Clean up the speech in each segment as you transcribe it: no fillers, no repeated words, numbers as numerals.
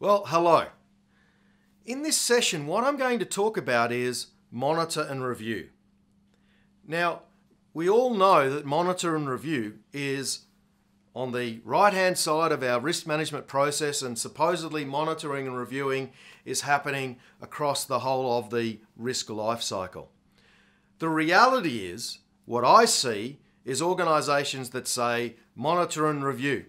Well, hello. In this session, what I'm going to talk about is monitor and review. Now, we all know that monitor and review is on the right-hand side of our risk management process, and supposedly monitoring and reviewing is happening across the whole of the risk life cycle. The reality is, what I see is organisations that say monitor and review.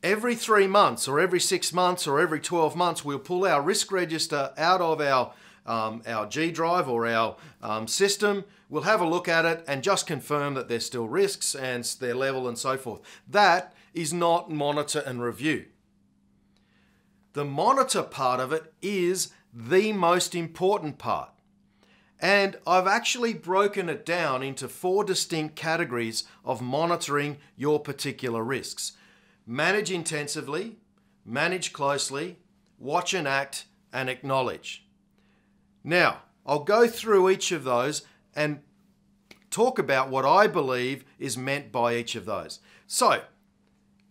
Every 3 months or every 6 months or every 12 months, we'll pull our risk register out of our G drive or our system. We'll have a look at it and just confirm that there's still risks and their level and so forth. That is not monitor and review. The monitor part of it is the most important part. And I've actually broken it down into 4 distinct categories of monitoring your particular risks. Manage intensively, manage closely, watch and act, and acknowledge. Now, I'll go through each of those and talk about what I believe is meant by each of those. So,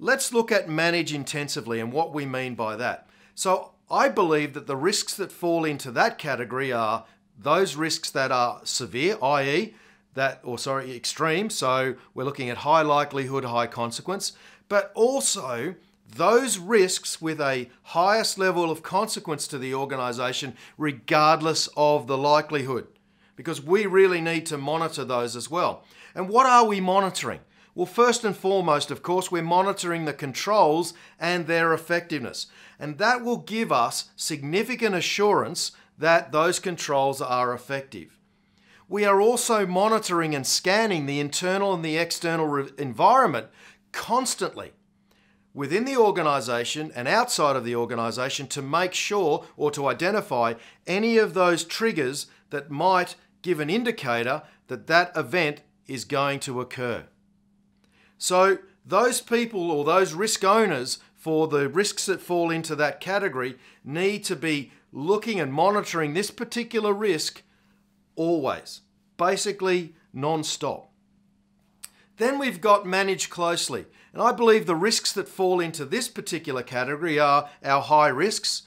let's look at manage intensively and what we mean by that. So, I believe that the risks that fall into that category are those risks that are severe, i.e., extreme, so we're looking at high likelihood, high consequence, but also those risks with a highest level of consequence to the organisation regardless of the likelihood, because we really need to monitor those as well. And what are we monitoring? Well, first and foremost, of course, we're monitoring the controls and their effectiveness, and that will give us significant assurance that those controls are effective. We are also monitoring and scanning the internal and the external environment constantly within the organisation and outside of the organisation to make sure or to identify any of those triggers that might give an indicator that that event is going to occur. So those people or those risk owners for the risks that fall into that category need to be looking and monitoring this particular risk always, basically non-stop. Then we've got manage closely. And I believe the risks that fall into this particular category are our high risks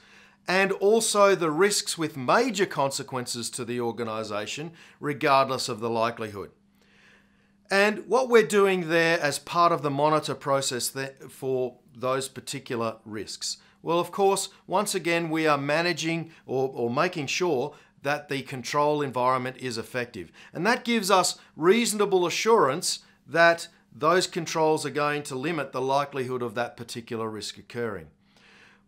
and also the risks with major consequences to the organisation, regardless of the likelihood. And what we're doing there as part of the monitor process for those particular risks. Well, of course, once again, we are managing or making sure that the control environment is effective. And that gives us reasonable assurance that those controls are going to limit the likelihood of that particular risk occurring.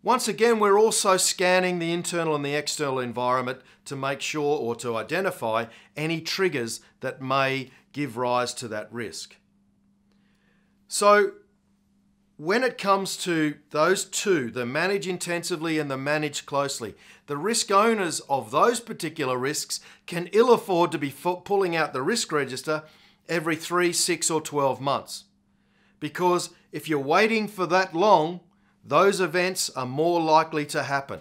Once again, we're also scanning the internal and the external environment to make sure or to identify any triggers that may give rise to that risk. So, when it comes to those two, the manage intensively and the manage closely, the risk owners of those particular risks can ill afford to be pulling out the risk register every 3, 6 or 12 months. Because if you're waiting for that long, those events are more likely to happen.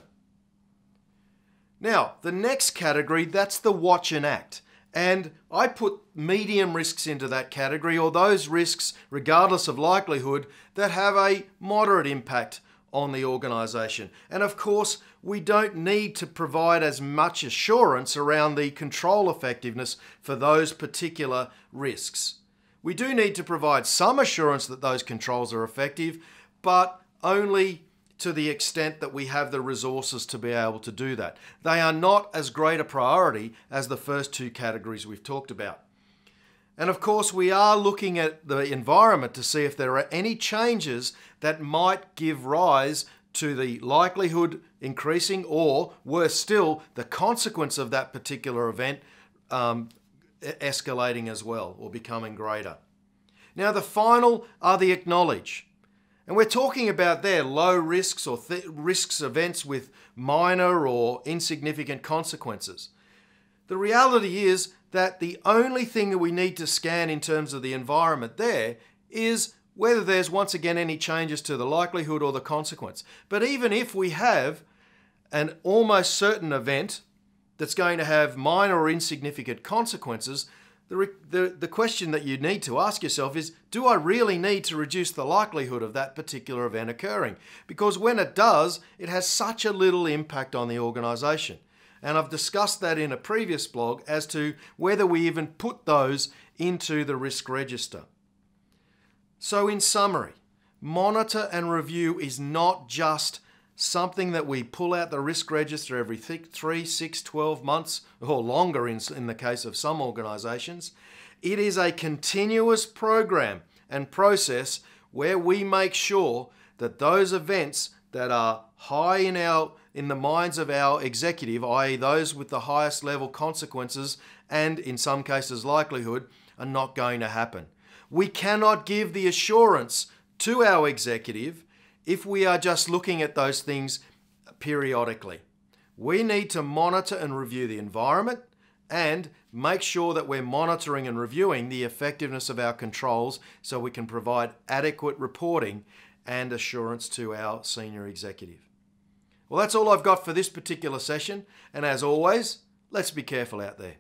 Now, the next category, that's the watch and act. And I put medium risks into that category, or those risks, regardless of likelihood, that have a moderate impact on the organisation. And of course, we don't need to provide as much assurance around the control effectiveness for those particular risks. We do need to provide some assurance that those controls are effective, but only to the extent that we have the resources to be able to do that. They are not as great a priority as the first 2 categories we've talked about. And of course, we are looking at the environment to see if there are any changes that might give rise to the likelihood increasing, or worse still, the consequence of that particular event escalating as well or becoming greater. Now, the final are the acknowledge. And we're talking about there low risks or events with minor or insignificant consequences. The reality is that the only thing that we need to scan in terms of the environment there is whether there's once again any changes to the likelihood or the consequence. But even if we have an almost certain event that's going to have minor or insignificant consequences, the question that you need to ask yourself is, do I really need to reduce the likelihood of that particular event occurring? Because when it does, it has such a little impact on the organisation. And I've discussed that in a previous blog as to whether we even put those into the risk register. So in summary, monitor and review is not just something that we pull out the risk register every 3, 6, 12 months or longer in the case of some organisations. It is a continuous program and process where we make sure that those events that are high in the minds of our executive, i.e. those with the highest level consequences and in some cases likelihood, are not going to happen. We cannot give the assurance to our executive if we are just looking at those things periodically. We need to monitor and review the environment and make sure that we're monitoring and reviewing the effectiveness of our controls so we can provide adequate reporting and assurance to our senior executive. Well, that's all I've got for this particular session, and as always, let's be careful out there.